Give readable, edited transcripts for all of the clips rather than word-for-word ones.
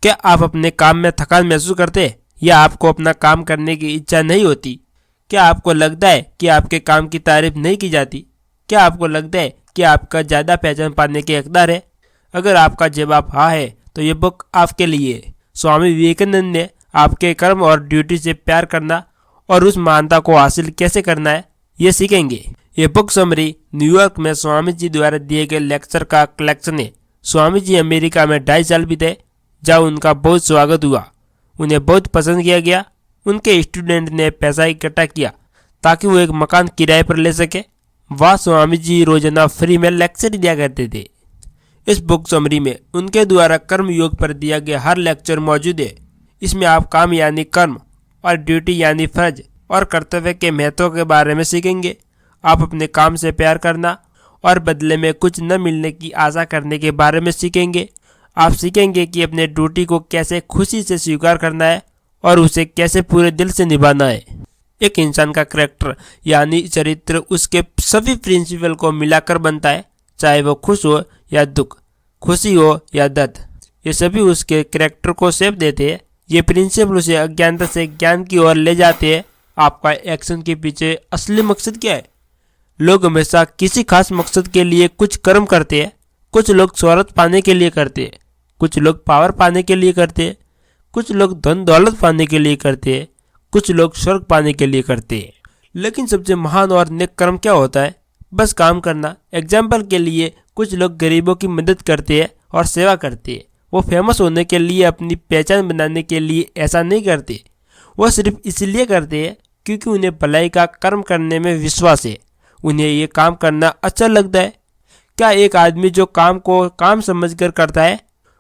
क्या आप अपने काम में थकान महसूस करते हैं या आपको अपना काम करने की इच्छा नहीं होती? क्या आपको लगता है कि आपके काम की तारीफ नहीं की जाती? क्या आपको लगता है कि आपका ज़्यादा पहचान पाने के हकदार है? अगर आपका जवाब हाँ है तो ये बुक आपके लिए है। स्वामी विवेकानंद ने आपके कर्म और ड्यूटी से प्यार करना और उस महानता को हासिल कैसे करना है ये सीखेंगे। ये बुक समरी न्यूयॉर्क में स्वामी जी द्वारा दिए गए लेक्चर का कलेक्शन है। स्वामी जी अमेरिका में 2.5 साल बीते जहाँ उनका बहुत स्वागत हुआ। उन्हें बहुत पसंद किया गया। उनके स्टूडेंट ने पैसा इकट्ठा किया ताकि वो एक मकान किराए पर ले सके। वह स्वामी जी रोजाना फ्री में लेक्चर दिया करते थे। इस बुक समरी में उनके द्वारा कर्म योग पर दिया गया हर लेक्चर मौजूद है। इसमें आप काम यानी कर्म और ड्यूटी यानी फर्ज और कर्तव्य के महत्व के बारे में सीखेंगे। आप अपने काम से प्यार करना और बदले में कुछ न मिलने की आशा करने के बारे में सीखेंगे। आप सीखेंगे कि अपने ड्यूटी को कैसे खुशी से स्वीकार करना है और उसे कैसे पूरे दिल से निभाना है। एक इंसान का करैक्टर यानी चरित्र उसके सभी प्रिंसिपल को मिलाकर बनता है, चाहे वो खुश हो या दुख, खुशी हो या दर्द। ये सभी उसके करैक्टर को शेप देते हैं। ये प्रिंसिपल उसे अज्ञानता से ज्ञान की ओर ले जाते हैं। आपका एक्शन के पीछे असली मकसद क्या है? लोग हमेशा किसी खास मकसद के लिए कुछ कर्म करते हैं। कुछ लोग शोहरत पाने के लिए करते हैं, कुछ लोग पावर पाने के लिए करते हैं, कुछ लोग धन दौलत पाने के लिए करते हैं, कुछ लोग स्वर्ग पाने के लिए करते हैं। लेकिन सबसे महान और नेक कर्म क्या होता है? बस काम करना। एग्जाम्पल के लिए कुछ लोग गरीबों की मदद करते हैं और सेवा करते हैं। वो फेमस होने के लिए, अपनी पहचान बनाने के लिए ऐसा नहीं करते। वो सिर्फ इसलिए करते हैं क्योंकि उन्हें भलाई का कर्म करने में विश्वास है। उन्हें ये काम करना अच्छा लगता है। क्या एक आदमी जो काम को काम समझकर करता है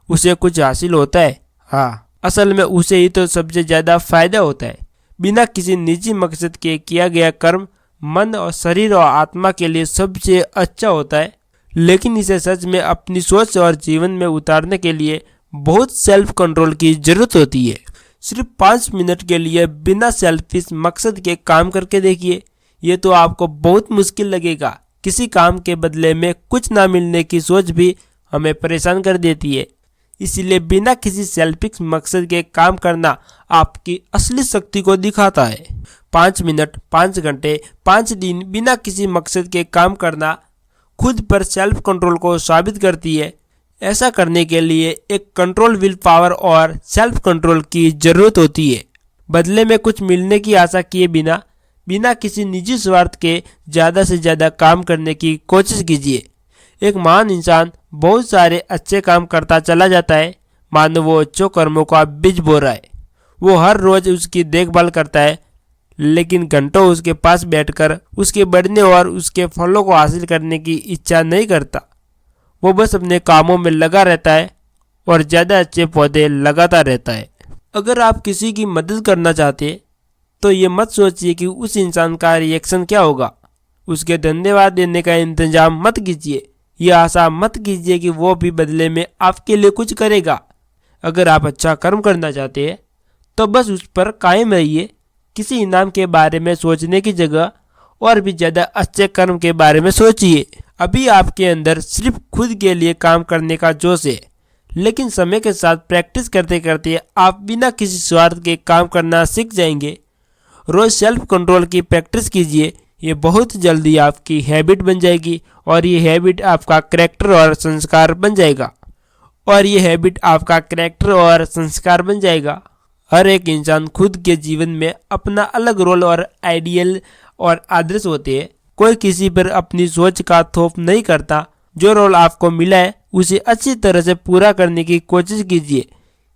उसे कुछ हासिल होता है? हाँ, असल में उसे ही तो सबसे ज़्यादा फायदा होता है। बिना किसी निजी मकसद के किया गया कर्म मन और शरीर और आत्मा के लिए सबसे अच्छा होता है। लेकिन इसे सच में अपनी सोच और जीवन में उतारने के लिए बहुत सेल्फ कंट्रोल की जरूरत होती है। सिर्फ 5 मिनट के लिए बिना सेल्फिश मकसद के काम करके देखिए। ये तो आपको बहुत मुश्किल लगेगा। किसी काम के बदले में कुछ ना मिलने की सोच भी हमें परेशान कर देती है। इसलिए बिना किसी सेल्फिश मकसद के काम करना आपकी असली शक्ति को दिखाता है। 5 मिनट, 5 घंटे, 5 दिन बिना किसी मकसद के काम करना खुद पर सेल्फ कंट्रोल को साबित करती है। ऐसा करने के लिए एक कंट्रोल विल पावर और सेल्फ कंट्रोल की जरूरत होती है। बदले में कुछ मिलने की आशा किए बिना बिना किसी निजी स्वार्थ के ज़्यादा से ज़्यादा काम करने की कोशिश कीजिए। एक महान इंसान बहुत सारे अच्छे काम करता चला जाता है, मानो वो अच्छे कर्मों का बीज बो रहा है। वो हर रोज उसकी देखभाल करता है, लेकिन घंटों उसके पास बैठकर उसके बढ़ने और उसके फलों को हासिल करने की इच्छा नहीं करता। वो बस अपने कामों में लगा रहता है और ज़्यादा अच्छे पौधे लगाता रहता है। अगर आप किसी की मदद करना चाहते हैं तो ये मत सोचिए कि उस इंसान का रिएक्शन क्या होगा। उसके धन्यवाद देने का इंतजाम मत कीजिए। यह आशा मत कीजिए कि वो भी बदले में आपके लिए कुछ करेगा। अगर आप अच्छा कर्म करना चाहते हैं तो बस उस पर कायम रहिए। किसी इनाम के बारे में सोचने की जगह और भी ज़्यादा अच्छे कर्म के बारे में सोचिए। अभी आपके अंदर सिर्फ खुद के लिए काम करने का जोश है, लेकिन समय के साथ प्रैक्टिस करते करते आप बिना किसी स्वार्थ के काम करना सीख जाएंगे। रोज सेल्फ कंट्रोल की प्रैक्टिस कीजिए। ये बहुत जल्दी आपकी हैबिट बन जाएगी और ये हैबिट आपका करैक्टर और संस्कार बन जाएगा। हर एक इंसान खुद के जीवन में अपना अलग रोल और आइडियल और आदर्श होते हैं। कोई किसी पर अपनी सोच का थोप नहीं करता। जो रोल आपको मिला है उसे अच्छी तरह से पूरा करने की कोशिश कीजिए।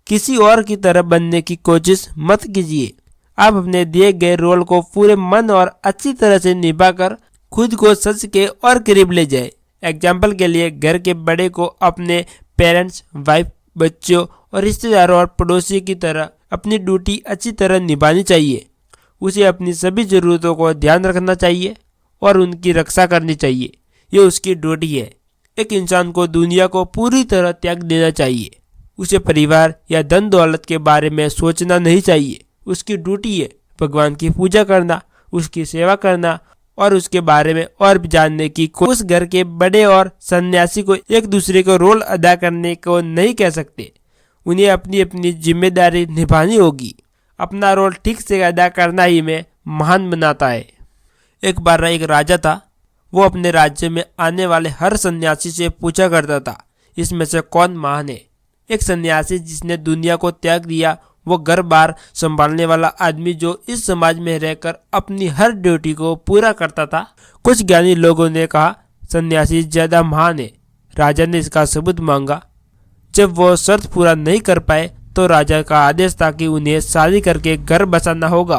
किसी और की तरह बनने की कोशिश मत कीजिए। आप अपने दिए गए रोल को पूरे मन और अच्छी तरह से निभाकर खुद को सच के और करीब ले जाए। एग्जाम्पल के लिए घर के बड़े को अपने पेरेंट्स, वाइफ, बच्चों और रिश्तेदारों और पड़ोसी की तरह अपनी ड्यूटी अच्छी तरह निभानी चाहिए। उसे अपनी सभी ज़रूरतों को ध्यान रखना चाहिए और उनकी रक्षा करनी चाहिए। ये उसकी ड्यूटी है। एक इंसान को दुनिया को पूरी तरह त्याग देना चाहिए। उसे परिवार या धन दौलत के बारे में सोचना नहीं चाहिए। उसकी ड्यूटी है भगवान की पूजा करना, उसकी सेवा करना और उसके बारे में और भी जानने की। उस घर के बड़े और सन्यासी को एक दूसरे को रोल अदा करने को नहीं कह सकते। उन्हें अपनी अपनी जिम्मेदारी निभानी होगी। अपना रोल ठीक से अदा करना ही में महान बनाता है। एक बार एक राजा था। वो अपने राज्य में आने वाले हर सन्यासी से पूछा करता था, इसमें से कौन महान है। एक सन्यासी जिसने दुनिया को त्याग दिया, वो घर बार संभालने वाला आदमी जो इस समाज में रहकर अपनी हर ड्यूटी को पूरा करता था। कुछ ज्ञानी लोगों ने कहा सन्यासी ज्यादा महान है। राजा ने इसका सबूत मांगा। जब वो शर्त पूरा नहीं कर पाए तो राजा का आदेश था कि उन्हें शादी करके घर बसाना होगा।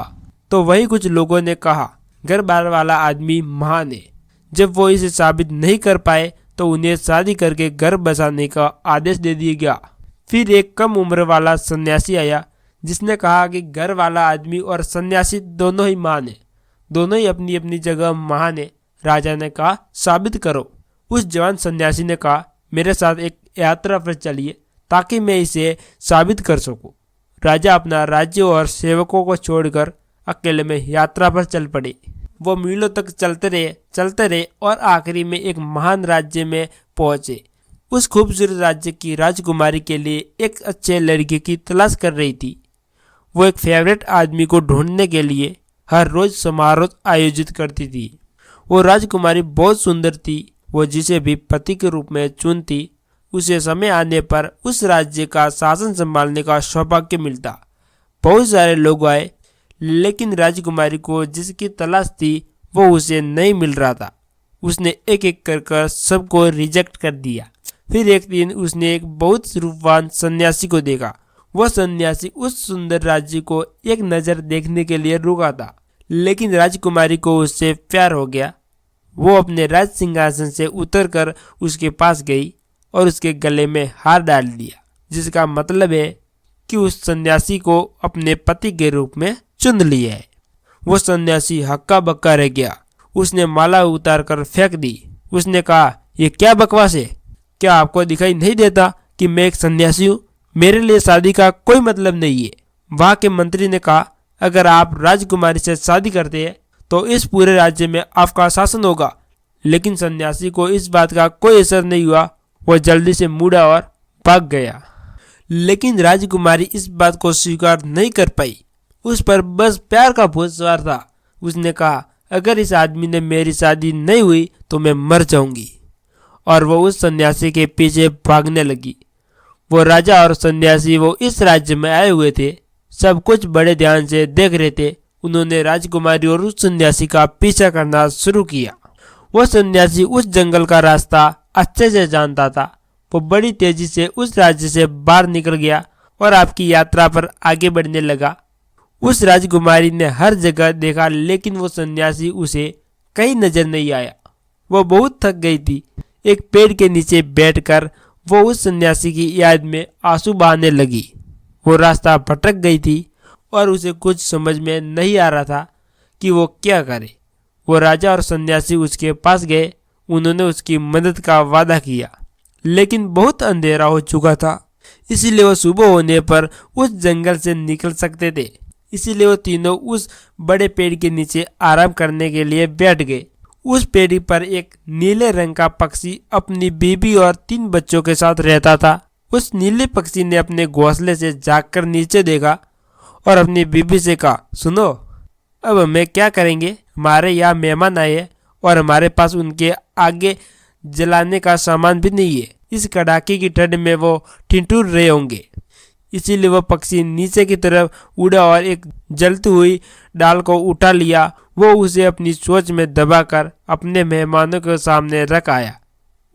तो वही कुछ लोगों ने कहा घर बार वाला आदमी महान है। जब वो इसे साबित नहीं कर पाए तो उन्हें शादी करके घर बसाने का आदेश दे दिया गया। फिर एक कम उम्र वाला सन्यासी आया जिसने कहा कि घर वाला आदमी और सन्यासी दोनों ही महान है, दोनों ही अपनी अपनी जगह महान है। राजा ने कहा साबित करो। उस जवान सन्यासी ने कहा मेरे साथ एक यात्रा पर चलिए ताकि मैं इसे साबित कर सकूं। राजा अपना राज्य और सेवकों को छोड़कर अकेले में यात्रा पर चल पड़े। वो मीलों तक चलते रहे और आखिरी में एक महान राज्य में पहुंचे। उस खूबसूरत राज्य की राजकुमारी के लिए एक अच्छे लड़के की तलाश कर रही थी। वो एक फेवरेट आदमी को ढूंढने के लिए हर रोज समारोह आयोजित करती थी। वो राजकुमारी बहुत सुंदर थी। वो जिसे भी पति के रूप में चुनती उसे समय आने पर उस राज्य का शासन संभालने का सौभाग्य मिलता। बहुत सारे लोग आए लेकिन राजकुमारी को जिसकी तलाश थी वो उसे नहीं मिल रहा था। उसने एक एक कर सबको रिजेक्ट कर दिया। फिर एक दिन उसने एक बहुत रूपवान सन्यासी को देखा। वह सन्यासी उस सुंदर राज्य को एक नज़र देखने के लिए रुका था, लेकिन राजकुमारी को उससे प्यार हो गया। वो अपने राज सिंहासन से उतरकर उसके पास गई और उसके गले में हार डाल दिया, जिसका मतलब है कि उस सन्यासी को अपने पति के रूप में चुन लिया है। वो सन्यासी हक्का बक्का रह गया। उसने माला उतार कर फेंक दी। उसने कहा ये क्या बकवास है? क्या आपको दिखाई नहीं देता कि मैं एक सन्यासी हूँ? मेरे लिए शादी का कोई मतलब नहीं है। वहां के मंत्री ने कहा अगर आप राजकुमारी से शादी करते हैं तो इस पूरे राज्य में आपका शासन होगा। लेकिन सन्यासी को इस बात का कोई असर नहीं हुआ। वह जल्दी से मुड़ा और भाग गया। लेकिन राजकुमारी इस बात को स्वीकार नहीं कर पाई। उस पर बस प्यार का भूत सवार था। उसने कहा अगर इस आदमी ने मेरी शादी नहीं हुई तो मैं मर जाऊंगी। और वो उस सन्यासी के पीछे भागने लगी। वो राजा और सन्यासी वो इस राज्य में आए हुए थे, सब कुछ बड़े ध्यान से देख रहे थे। उन्होंने राजकुमारी और उस सन्यासी का पीछा करना शुरू किया। वो सन्यासी उस जंगल का रास्ता अच्छे से जानता था। वो बड़ी तेजी से उस राज्य से बाहर निकल गया और आपकी यात्रा पर आगे बढ़ने लगा। उस राजकुमारी ने हर जगह देखा लेकिन वो सन्यासी उसे कहीं नजर नहीं आया। वो बहुत थक गई थी। एक पेड़ के नीचे बैठकर वो उस सन्यासी की याद में आंसू बहाने लगी। वो रास्ता भटक गई थी और उसे कुछ समझ में नहीं आ रहा था कि वो क्या करे। वो राजा और सन्यासी उसके पास गए। उन्होंने उसकी मदद का वादा किया, लेकिन बहुत अंधेरा हो चुका था, इसीलिए वो सुबह होने पर उस जंगल से निकल सकते थे। इसीलिए वो तीनों उस बड़े पेड़ के नीचे आराम करने के लिए बैठ गए। उस पेड़ पर एक नीले रंग का पक्षी अपनी बीबी और 3 बच्चों के साथ रहता था। उस नीले पक्षी ने अपने घोंसले से झांककर नीचे देखा और अपनी बीबी से कहा, सुनो, अब हमें क्या करेंगे? हमारे यहाँ मेहमान आए हैं और हमारे पास उनके आगे जलाने का सामान भी नहीं है। इस कड़ाके की ठंड में वो ठिठुर रहे होंगे। इसीलिए वो पक्षी नीचे की तरफ उड़ा और एक जलती हुई डाल को उठा लिया। वो उसे अपनी सोच में दबाकर अपने मेहमानों के सामने रख आया।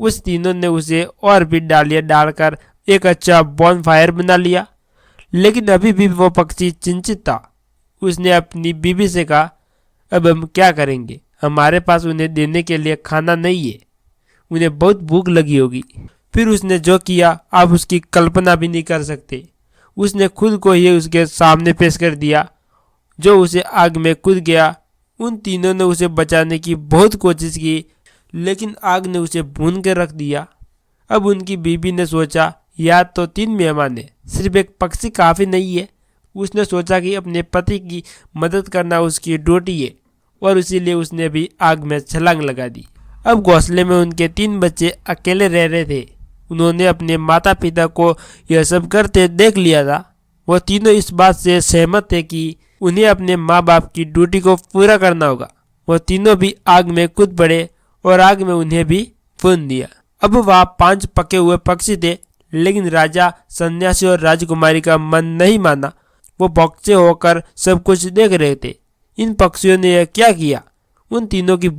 उस तीनों ने उसे और भी डालियां डालकर एक अच्छा बॉन फायर बना लिया। लेकिन अभी भी वो पक्षी चिंतित था। उसने अपनी बीबी से कहा, अब हम क्या करेंगे? हमारे पास उन्हें देने के लिए खाना नहीं है। उन्हें बहुत भूख लगी होगी। फिर उसने जो किया आप उसकी कल्पना भी नहीं कर सकते। उसने खुद को ही उसके सामने पेश कर दिया, जो उसे आग में कूद गया। उन तीनों ने उसे बचाने की बहुत कोशिश की, लेकिन आग ने उसे भून के रख दिया। अब उनकी बीबी ने सोचा, या तो 3 मेहमान है, सिर्फ एक पक्षी काफ़ी नहीं है। उसने सोचा कि अपने पति की मदद करना उसकी ड्यूटी है और इसीलिए उसने भी आग में छलांग लगा दी। अब घोंसले में उनके 3 बच्चे अकेले रह रहे थे। उन्होंने अपने माता पिता को यह सब करते देख लिया था। वो तीनों इस बात से सहमत थे कि उन्हें अपने माँ बाप की ड्यूटी को पूरा करना होगा। वो तीनों भी आग में कूद पड़े और आग में उन्हें भी भून दिया। अब वहाँ 5 पके हुए पक्षी थे, लेकिन राजा, सन्यासी और राजकुमारी का मन नहीं माना। वो भौंकते होकर सब कुछ देख रहे थे। इन पक्षियों ने यह क्या किया? उन तीनों की भूख